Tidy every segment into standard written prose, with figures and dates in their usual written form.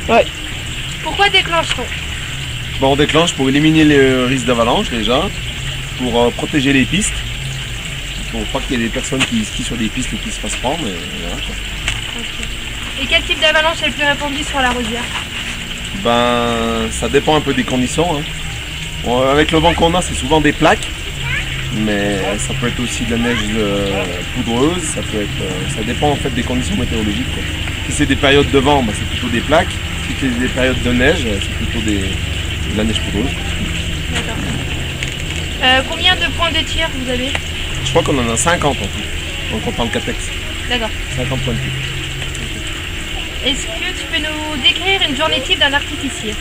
Ouais. Pourquoi déclenche-t-on? Bon, on déclenche pour éliminer le risque d'avalanche déjà, pour protéger les pistes, pour pas qu'il y ait des personnes qui skient sur des pistes et qui se fassent prendre. Et voilà, quoi. Okay. Et quel type d'avalanche est le plus répandu sur la Rosière? Ben, ça dépend un peu des conditions. Hein. Bon, avec le vent qu'on a, c'est souvent des plaques, mais ça peut être aussi de la neige poudreuse, ça dépend en fait des conditions météorologiques, quoi. Si c'est des périodes de vent, ben, c'est plutôt des plaques. Si c'est des périodes de neige, c'est plutôt de la neige poudreuse. D'accord. Combien de points de tir vous avez? Je crois qu'on en a 50 en tout, en comptant le Catex. D'accord. 50 points de tir. Est-ce que tu peux nous décrire une journée type d'un artificier?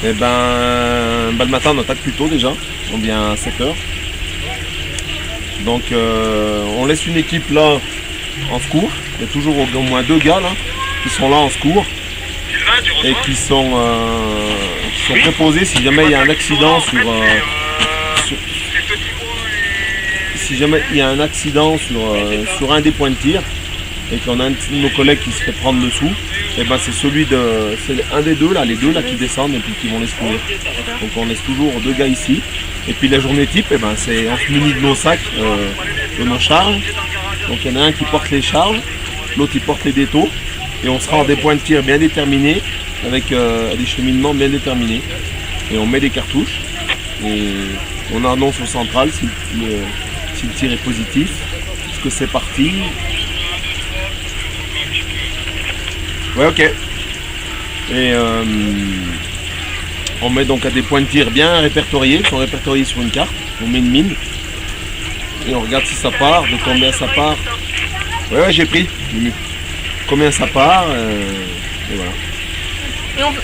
Eh ben, le matin on attaque plus tôt déjà, on vient à 7 heures. Donc on laisse une équipe là en secours. Il y a toujours au moins 2 gars là qui sont là en secours et qui sont préposés si jamais il y a un accident si jamais il y a un accident sur un des points de tir et qu'on a un de nos collègues qui se fait prendre dessous, et ben c'est un des deux là, les deux là qui descendent et puis qui vont les secourir. Donc on laisse toujours 2 gars ici. Et puis la journée type, et ben c'est on se munit de nos sacs, de nos charges. Donc il y en a un qui porte les charges, l'autre il porte les détaux, et on se rend à des points de tir bien déterminés, avec des cheminements bien déterminés. Et on met des cartouches, et on annonce au central si le tir est positif, que c'est parti. Ouais, ok. Et on met donc à des points de tir bien répertoriés, qui sont répertoriés sur une carte. On met une mine et on regarde si ça part, de combien ça part. Ouais, j'ai pris. Combien ça part, et voilà.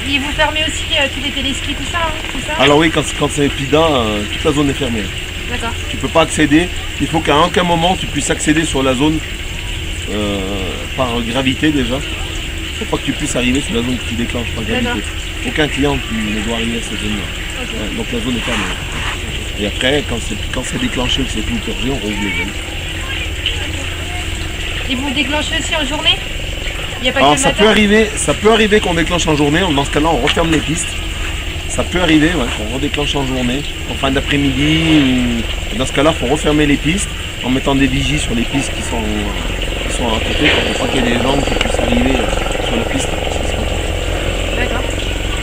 Et vous fermez aussi tous les téléskis, tout ça, tout ça? Alors oui, quand c'est PIDA, toute la zone est fermée. D'accord. Tu peux pas accéder. Il faut qu'à aucun moment tu puisses accéder sur la zone par gravité déjà. Il ne faut pas que tu puisses arriver sur la zone que tu déclenches par gravité. Aucun client ne doit arriver à cette zone-là. Okay. Donc la zone est fermée. Et après, quand c'est déclenché, que c'est tout purgé, on rouvre les zones. Et vous déclenchez aussi en journée? Il y a pas Alors que ça peut arriver qu'on déclenche en journée. Dans ce cas-là, on referme les pistes. Ça peut arriver qu'on redéclenche en journée, en fin d'après-midi. Dans ce cas-là, il faut refermer les pistes en mettant des vigies sur les pistes qui sont à côté pour pas qu'il y ait des gens qui puissent arriver sur la piste. D'accord.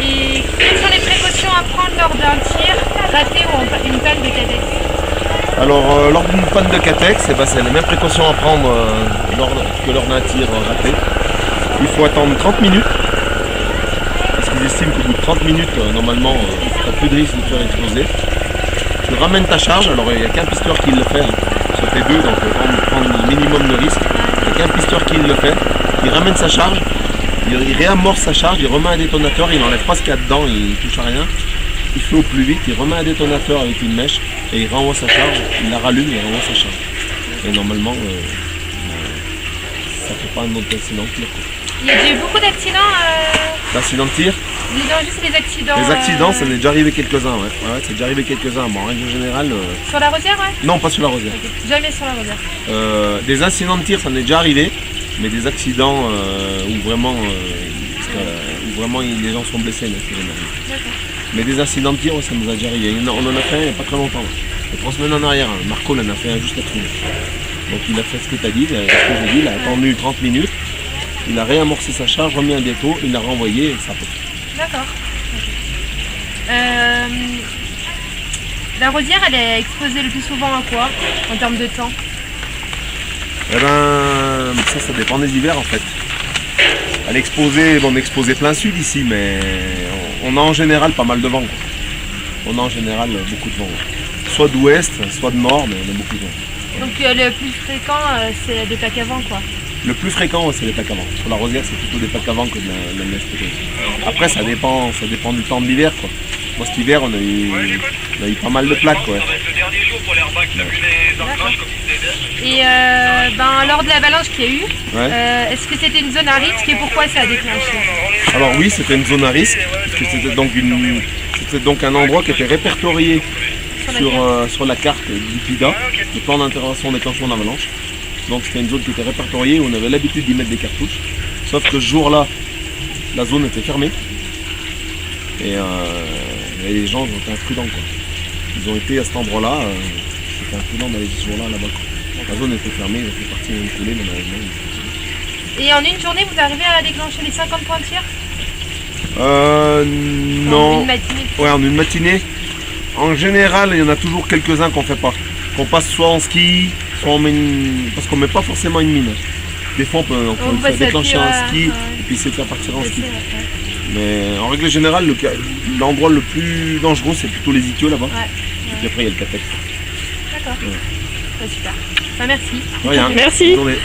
Et quelles sont les précautions à prendre lors d'un tir raté ou une panne de Catex? Alors, lors d'une panne de Catex, c'est les mêmes précautions à prendre que lors d'un tir raté. Il faut attendre 30 minutes. Ils estiment qu'au bout de 30 minutes, normalement, tu n'as plus de risque de te faire exploser. Tu ramènes ta charge, alors il n'y a qu'un pisteur qui le fait, sur tes deux, donc prendre le minimum de risque. Il n'y a qu'un pisteur qui le fait, il ramène sa charge, il réamorce sa charge, il remet un détonateur, il n'enlève pas ce qu'il y a dedans, il ne touche à rien. Il fait au plus vite, il remet un détonateur avec une mèche et il renvoie sa charge, il la rallume et il renvoie sa charge. Et normalement, ça ne fait pas un autre accident de tir. Il y a eu beaucoup d'accidents D'accidents de tir? Disons juste les accidents. Les accidents, ça m'est déjà arrivé quelques-uns, ouais. Ouais, c'est déjà arrivé quelques-uns. Bon, en règle générale. Sur la Rosière, ouais? Non, pas sur la Rosière. Okay. Jamais sur la Rosière. Des incidents de tir, ça m'est déjà arrivé, mais des accidents où vraiment les gens sont blessés, là, c'est jamais arrivé. Mais des incidents de tir, ouais, ça nous a déjà arrivé. On en a fait il n'y a pas très longtemps. Il y a 3 semaines en arrière, Marco en a fait un juste après. Donc il a fait ce que tu as dit, ce que j'ai dit, il a attendu 30 minutes. Il a réamorcé sa charge, remis un dépôt, il l'a renvoyé et ça fait. D'accord. La Rosière, elle est exposée le plus souvent à quoi en termes de temps? Eh ben, ça dépend des hivers en fait. Elle est exposée, on est exposé plein sud ici, mais on a en général pas mal de vent. Quoi. On a en général beaucoup de vent. Soit d'ouest, soit de nord, mais on a beaucoup de vent. Donc le plus fréquent, c'est des plaques à vent, quoi. Le plus fréquent, c'est les plaques à vent. Sur la Rosière, c'est plutôt des plaques à vent que de la neige peut-être. Après, ça dépend du temps de l'hiver, quoi. Moi, cet hiver, on a eu pas mal de plaques, quoi. Et lors de l'avalanche qu'il y a eu, est-ce que c'était une zone à risque et pourquoi ça a déclenché? Alors oui, c'était une zone à risque, parce que c'était donc un endroit qui était répertorié sur la carte du PIDA, le plan d'intervention déclenchement d'avalanche. Donc c'était une zone qui était répertoriée où on avait l'habitude d'y mettre des cartouches. Sauf que ce jour-là, la zone était fermée. Et les gens ont été imprudents, quoi. Ils ont été à cet endroit-là, c'était imprudent d'aller ce jour-là là-bas, quoi. La zone était fermée, ils ont fait partie d'une coulée, malheureusement. Et en une journée, vous arrivez à déclencher les 50 points de tir? Non. En une matinée. Ouais, en une matinée. En général, il y en a toujours quelques-uns qu'on fait pas. Qu'on passe soit en ski, soit on met une... Parce qu'on met pas forcément une mine. Des fois, on peut le faire déclencher en ski, et puis c'est de faire partir en ski. Mais en règle générale, l'endroit le plus dangereux, c'est plutôt les Itios là-bas. Ouais. Et puis après, il y a le Catec. D'accord. Ouais. Super. Bah, merci. Rien. Merci. Bonne journée.